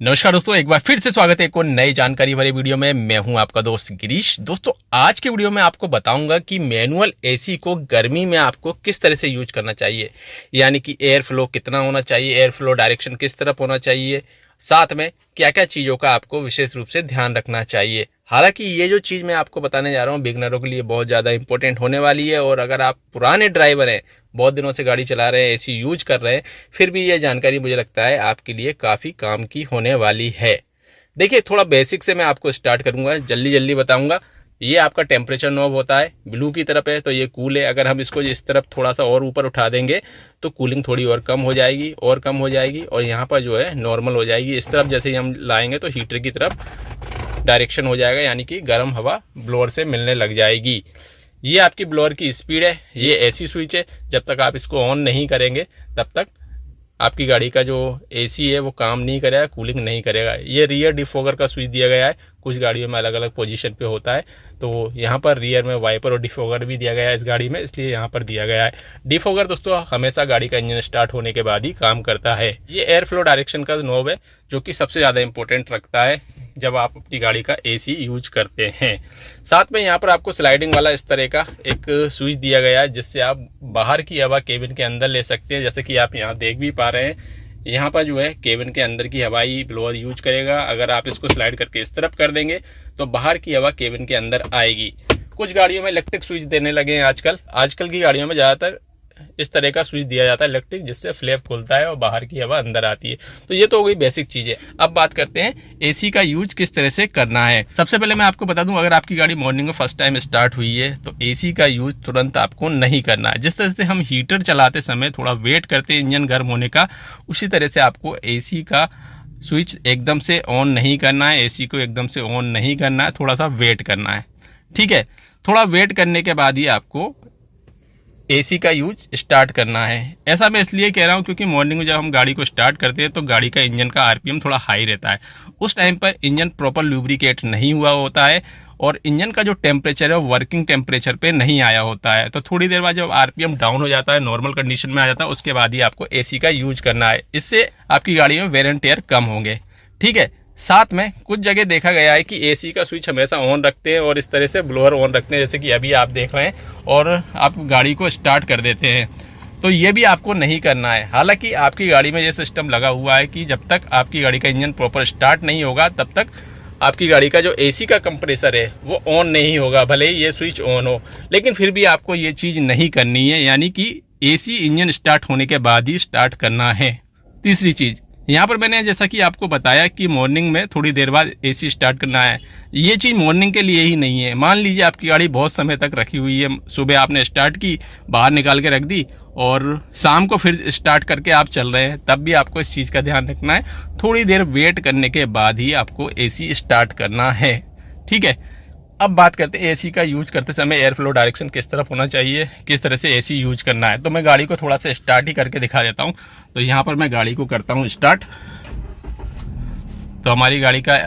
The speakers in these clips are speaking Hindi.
नमस्कार दोस्तों, एक बार फिर से स्वागत है एक और नई जानकारी वाली वीडियो में। मैं हूं आपका दोस्त गिरीश। दोस्तों, आज की वीडियो में आपको बताऊंगा कि मैनुअल एसी को गर्मी में आपको किस तरह से यूज करना चाहिए, यानी कि एयर फ्लो कितना होना चाहिए, एयर फ्लो डायरेक्शन किस तरफ होना चाहिए, साथ में क्या क्या चीज़ों का आपको विशेष रूप से ध्यान रखना चाहिए। हालांकि ये जो चीज़ मैं आपको बताने जा रहा हूँ बिगनरों के लिए बहुत ज़्यादा इंपॉर्टेंट होने वाली है, और अगर आप पुराने ड्राइवर हैं, बहुत दिनों से गाड़ी चला रहे हैं, एसी यूज कर रहे हैं, फिर भी ये जानकारी मुझे लगता है आपके लिए काफ़ी काम की होने वाली है। देखिए, थोड़ा बेसिक से मैं आपको स्टार्ट करूँगा, जल्दी जल्दी बताऊँगा। ये आपका टेम्परेचर नॉब होता है, ब्लू की तरफ है तो ये कूल है। अगर हम इसको इस तरफ थोड़ा सा और ऊपर उठा देंगे तो कूलिंग थोड़ी और कम हो जाएगी, और यहाँ पर जो है नॉर्मल हो जाएगी। इस तरफ जैसे ही हम लाएंगे तो हीटर की तरफ डायरेक्शन हो जाएगा, यानी कि गर्म हवा ब्लोअर से मिलने लग जाएगी। ये आपकी ब्लोअर की स्पीड है, ये एसी स्विच है। जब तक आप इसको ऑन नहीं करेंगे तब तक आपकी गाड़ी का जो एसी है वो काम नहीं करेगा, कूलिंग नहीं करेगा। ये रियर डिफॉगर का स्विच दिया गया है, कुछ गाड़ियों में अलग अलग पोजीशन पे होता है, तो यहाँ पर रियर में वाइपर और डिफॉगर भी दिया गया है इस गाड़ी में, इसलिए यहाँ पर दिया गया है। डिफॉगर दोस्तों हमेशा गाड़ी का इंजन स्टार्ट होने के बाद ही काम करता है। ये एयर फ्लो डायरेक्शन का नॉब है जो कि सबसे ज़्यादा इंपॉर्टेंट रखता है जब आप अपनी गाड़ी का एसी यूज करते हैं। साथ में यहाँ पर आपको स्लाइडिंग वाला इस तरह का एक स्विच दिया गया है, जिससे आप बाहर की हवा केबिन के अंदर ले सकते हैं। जैसे कि आप यहाँ देख भी पा रहे हैं, यहाँ पर जो है केबिन के अंदर की हवा ही ब्लोअर यूज करेगा। अगर आप इसको स्लाइड करके इस तरफ कर देंगे तो बाहर की हवा केबिन के अंदर आएगी। कुछ गाड़ियों में इलेक्ट्रिक स्विच देने लगे हैं आजकल की गाड़ियों में ज़्यादातर इस तरह का स्विच दिया जाता है इलेक्ट्रिक, जिससे फ्लैप खुलता है और बाहर की हवा अंदर आती है। तो ये तो हो गई बेसिक चीज़ें। अब बात करते हैं एसी का यूज किस तरह से करना है। सबसे पहले मैं आपको बता दूं, अगर आपकी गाड़ी मॉर्निंग में फर्स्ट टाइम स्टार्ट हुई है तो एसी का यूज तुरंत आपको नहीं करना है। जिस तरह से हम हीटर चलाते समय थोड़ा वेट करते हैं इंजन गर्म होने का, उसी तरह से आपको एसी का स्विच एकदम से ऑन नहीं करना है, एसी को एकदम से ऑन नहीं करना है, थोड़ा सा वेट करना है। ठीक है, थोड़ा वेट करने के बाद ही आपको एसी का यूज स्टार्ट करना है। ऐसा मैं इसलिए कह रहा हूँ क्योंकि मॉर्निंग में जब हम गाड़ी को स्टार्ट करते हैं तो गाड़ी का इंजन का आरपीएम थोड़ा हाई रहता है। उस टाइम पर इंजन प्रॉपर लुब्रिकेट नहीं हुआ होता है और इंजन का जो टेम्परेचर है वो वर्किंग टेम्परेचर पे नहीं आया होता है। तो थोड़ी देर बाद जब आरपीएम डाउन हो जाता है, नॉर्मल कंडीशन में आ जाता है, उसके बाद ही आपको एसी का यूज करना है। इससे आपकी गाड़ी में वेयर एंड टेयर कम होंगे। ठीक है, साथ में कुछ जगह देखा गया है कि एसी का स्विच हमेशा ऑन रखते हैं और इस तरह से ब्लोअर ऑन रखते हैं, जैसे कि अभी आप देख रहे हैं, और आप गाड़ी को स्टार्ट कर देते हैं। तो ये भी आपको नहीं करना है। हालांकि आपकी गाड़ी में ये सिस्टम लगा हुआ है कि जब तक आपकी गाड़ी का इंजन प्रॉपर स्टार्ट नहीं होगा तब तक आपकी गाड़ी का जो एसी का कंप्रेसर है वो ऑन नहीं होगा, भले ही ये स्विच ऑन हो। लेकिन फिर भी आपको ये चीज़ नहीं करनी है, यानी कि एसी इंजन स्टार्ट होने के बाद ही स्टार्ट करना है। तीसरी चीज़, यहाँ पर मैंने जैसा कि आपको बताया कि मॉर्निंग में थोड़ी देर बाद एसी स्टार्ट करना है। ये चीज़ मॉर्निंग के लिए ही नहीं है। मान लीजिए आपकी गाड़ी बहुत समय तक रखी हुई है, सुबह आपने स्टार्ट की, बाहर निकाल के रख दी और शाम को फिर स्टार्ट करके आप चल रहे हैं, तब भी आपको इस चीज़ का ध्यान रखना है। थोड़ी देर वेट करने के बाद ही आपको एसी स्टार्ट करना है। ठीक है, अब बात करते हैं एसी का यूज करते समय एयर फ्लो डायरेक्शन किस तरफ होना चाहिए, किस तरह से एसी यूज करना है। तो मैं गाड़ी को थोड़ा सा स्टार्ट ही करके दिखा देता हूँ। तो यहाँ पर मैं गाड़ी को करता हूँ स्टार्ट, तो हमारी गाड़ी का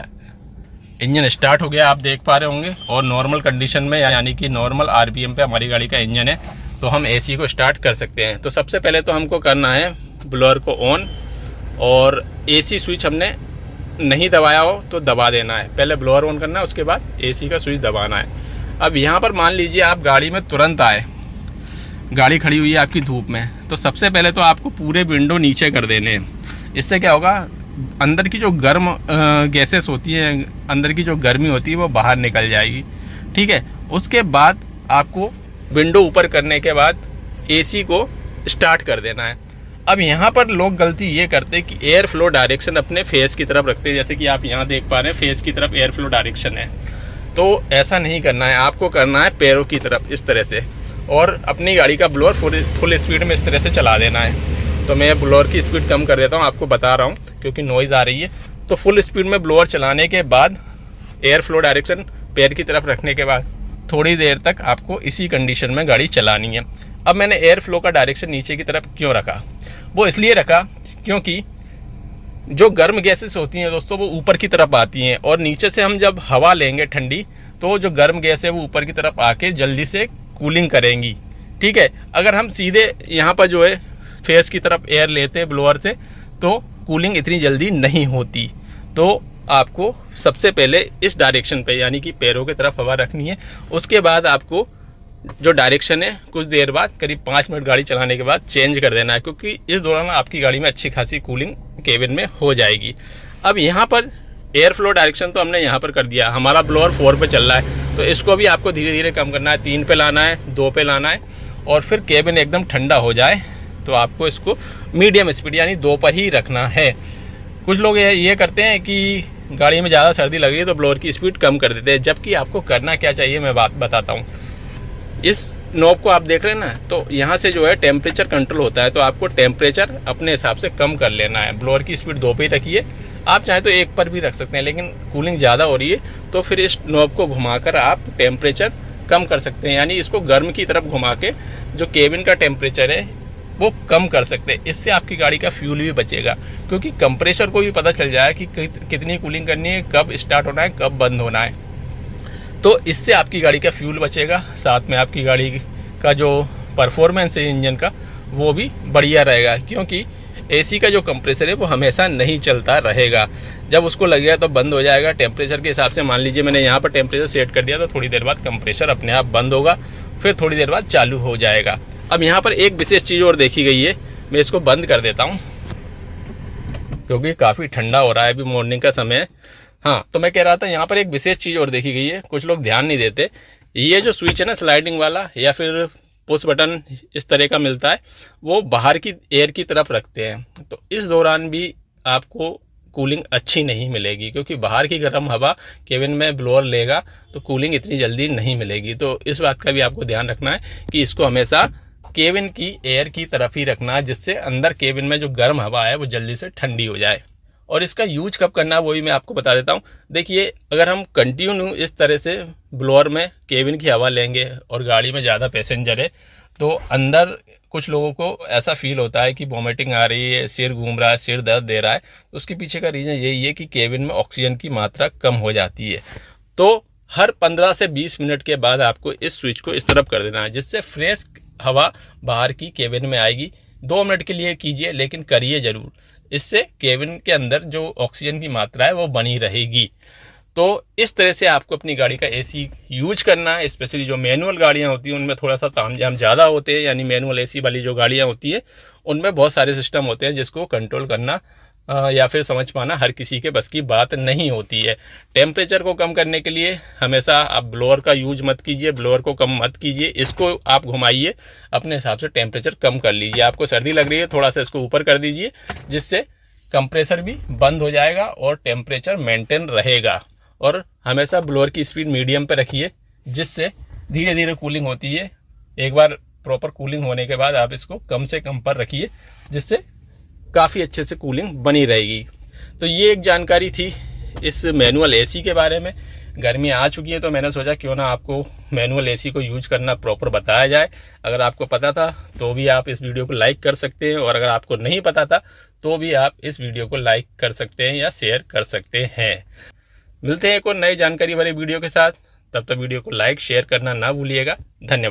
इंजन स्टार्ट हो गया, आप देख पा रहे होंगे, और नॉर्मल कंडीशन में यानी कि नॉर्मल आरपीएम पे हमारी गाड़ी का इंजन है, तो हम एसी को स्टार्ट कर सकते हैं। तो सबसे पहले तो हमको करना है ब्लोअर को ऑन, और एसी स्विच हमने नहीं दबाया हो तो दबा देना है। पहले ब्लोअर ऑन करना है, उसके बाद एसी का स्विच दबाना है। अब यहाँ पर मान लीजिए आप गाड़ी में तुरंत आए, गाड़ी खड़ी हुई है आपकी धूप में, तो सबसे पहले तो आपको पूरे विंडो नीचे कर देने हैं। इससे क्या होगा, अंदर की जो गर्म गैसेस होती हैं, अंदर की जो गर्मी होती है वो बाहर निकल जाएगी। ठीक है, उसके बाद आपको विंडो ऊपर करने के बाद एसी को स्टार्ट कर देना है। अब यहाँ पर लोग गलती ये करते हैं कि एयर फ्लो डायरेक्शन अपने फेस की तरफ रखते हैं, जैसे कि आप यहाँ देख पा रहे हैं फेस की तरफ एयर फ्लो डायरेक्शन है। तो ऐसा नहीं करना है, आपको करना है पैरों की तरफ इस तरह से, और अपनी गाड़ी का ब्लोअर फुल स्पीड में इस तरह से चला देना है। तो मैं ब्लोअर की स्पीड कम कर देता हूँ, आपको बता रहा हूँ क्योंकि नॉइज़ आ रही है। तो फुल स्पीड में ब्लोअर चलाने के बाद एयर फ्लो डायरेक्शन पैर की तरफ रखने के बाद थोड़ी देर तक आपको इसी कंडीशन में गाड़ी चलानी है। अब मैंने एयर फ्लो का डायरेक्शन नीचे की तरफ क्यों रखा, वो इसलिए रखा क्योंकि जो गर्म गैसेस होती हैं दोस्तों वो ऊपर की तरफ आती हैं, और नीचे से हम जब हवा लेंगे ठंडी तो जो गर्म गैस है वो ऊपर की तरफ आके जल्दी से कूलिंग करेंगी। ठीक है, अगर हम सीधे यहाँ पर जो है फेस की तरफ एयर लेते हैं ब्लोअर से तो कूलिंग इतनी जल्दी नहीं होती। तो आपको सबसे पहले इस डायरेक्शन पे यानी कि पैरों की तरफ हवा रखनी है। उसके बाद आपको जो डायरेक्शन है कुछ देर बाद करीब 5 मिनट गाड़ी चलाने के बाद चेंज कर देना है, क्योंकि इस दौरान आपकी गाड़ी में अच्छी खासी कूलिंग केबिन में हो जाएगी। अब यहाँ पर एयर फ्लो डायरेक्शन तो हमने यहाँ पर कर दिया, हमारा ब्लोअर 4 पे चल रहा है, तो इसको भी आपको धीरे धीरे कम करना है। 3 पे लाना है, 2 पे लाना है, और फिर केबिन एकदम ठंडा हो जाए तो आपको इसको मीडियम स्पीड यानी 2 पर ही रखना है। कुछ लोग ये करते हैं कि गाड़ी में ज़्यादा सर्दी लग रही है तो ब्लोअर की स्पीड कम कर देते हैं, जबकि आपको करना क्या चाहिए मैं बात बताता हूँ। इस नॉब को आप देख रहे हैं ना, तो यहाँ से जो है टेम्परेचर कंट्रोल होता है, तो आपको टेम्परेचर अपने हिसाब से कम कर लेना है। ब्लोअर की स्पीड 2 पे ही रखिए, आप चाहें तो 1 पर भी रख सकते हैं, लेकिन कूलिंग ज़्यादा हो रही है तो फिर इस नॉब को घुमाकर आप टेम्परेचर कम कर सकते हैं, यानी इसको गर्म की तरफ घुमा के जो केबिन का टेम्परेचर है वो कम कर सकते हैं। इससे आपकी गाड़ी का फ्यूल भी बचेगा, क्योंकि कंप्रेसर को भी पता चल जाए कि कितनी कूलिंग करनी है, कब स्टार्ट होना है, कब बंद होना है। तो इससे आपकी गाड़ी का फ्यूल बचेगा, साथ में आपकी गाड़ी का जो परफॉर्मेंस है इंजन का वो भी बढ़िया रहेगा, क्योंकि एसी का जो कंप्रेसर है वो हमेशा नहीं चलता रहेगा। जब उसको लगेगा तो बंद हो जाएगा टेम्परेचर के हिसाब से। मान लीजिए मैंने यहाँ पर टेम्परेचर सेट कर दिया तो थोड़ी देर बाद कंप्रेसर अपने आप बंद होगा, फिर थोड़ी देर बाद चालू हो जाएगा। अब यहाँ पर एक विशेष चीज़ और देखी गई है, मैं इसको बंद कर देता हूँ क्योंकि काफ़ी ठंडा हो रहा है, अभी मॉर्निंग का समय है। हाँ, तो मैं कह रहा था यहाँ पर एक विशेष चीज़ और देखी गई है, कुछ लोग ध्यान नहीं देते। ये जो स्विच है ना स्लाइडिंग वाला या फिर पुश बटन इस तरह का मिलता है, वो बाहर की एयर की तरफ रखते हैं, तो इस दौरान भी आपको कूलिंग अच्छी नहीं मिलेगी, क्योंकि बाहर की गर्म हवा केबिन में ब्लोअर लेगा तो कूलिंग इतनी जल्दी नहीं मिलेगी। तो इस बात का भी आपको ध्यान रखना है कि इसको हमेशा केबिन की एयर की तरफ ही रखना है, जिससे अंदर केबिन में जो गर्म हवा है वो जल्दी से ठंडी हो जाए। और इसका यूज कब करना है वो भी मैं आपको बता देता हूँ। देखिए, अगर हम कंटिन्यू इस तरह से ब्लोअर में केबिन की हवा लेंगे और गाड़ी में ज़्यादा पैसेंजर है तो अंदर कुछ लोगों को ऐसा फील होता है कि वॉमिटिंग आ रही है, सिर घूम रहा है, सिर दर्द दे रहा है। तो उसके पीछे का रीज़न यही है कि केबिन में ऑक्सीजन की मात्रा कम हो जाती है। तो हर 15 से 20 मिनट के बाद आपको इस स्विच को इस तरफ कर देना है, जिससे फ्रेश हवा बाहर की केबिन में आएगी। 2 मिनट के लिए कीजिए, लेकिन करिए ज़रूर, इससे केबिन के अंदर जो ऑक्सीजन की मात्रा है वो बनी रहेगी। तो इस तरह से आपको अपनी गाड़ी का एसी यूज करना है। स्पेशली जो मैनुअल गाड़ियां होती हैं उनमें थोड़ा सा तामझाम ज़्यादा होते हैं, यानी मैनुअल एसी वाली जो गाड़ियां होती हैं उनमें बहुत सारे सिस्टम होते हैं जिसको कंट्रोल करना या फिर समझ पाना हर किसी के बस की बात नहीं होती है। टेम्परेचर को कम करने के लिए हमेशा आप ब्लोअर का यूज मत कीजिए, ब्लोअर को कम मत कीजिए, इसको आप घुमाइए, अपने हिसाब से टेम्परेचर कम कर लीजिए। आपको सर्दी लग रही है, थोड़ा सा इसको ऊपर कर दीजिए, जिससे कंप्रेसर भी बंद हो जाएगा और टेम्परेचर मेंटेन रहेगा। और हमेशा ब्लोअर की स्पीड मीडियम पे रखिए, जिससे धीरे धीरे कूलिंग होती है। एक बार प्रॉपर कूलिंग होने के बाद आप इसको कम से कम पर रखिए, जिससे काफ़ी अच्छे से कूलिंग बनी रहेगी। तो ये एक जानकारी थी इस मैनुअल एसी के बारे में। गर्मी आ चुकी है तो मैंने सोचा क्यों ना आपको मैनुअल एसी को यूज करना प्रॉपर बताया जाए। अगर आपको पता था तो भी आप इस वीडियो को लाइक कर सकते हैं, और अगर आपको नहीं पता था तो भी आप इस वीडियो को लाइक कर सकते हैं या शेयर कर सकते हैं। मिलते हैं एक और नई जानकारी वाली वीडियो के साथ, तब तक वीडियो को लाइक शेयर करना ना भूलिएगा। धन्यवाद।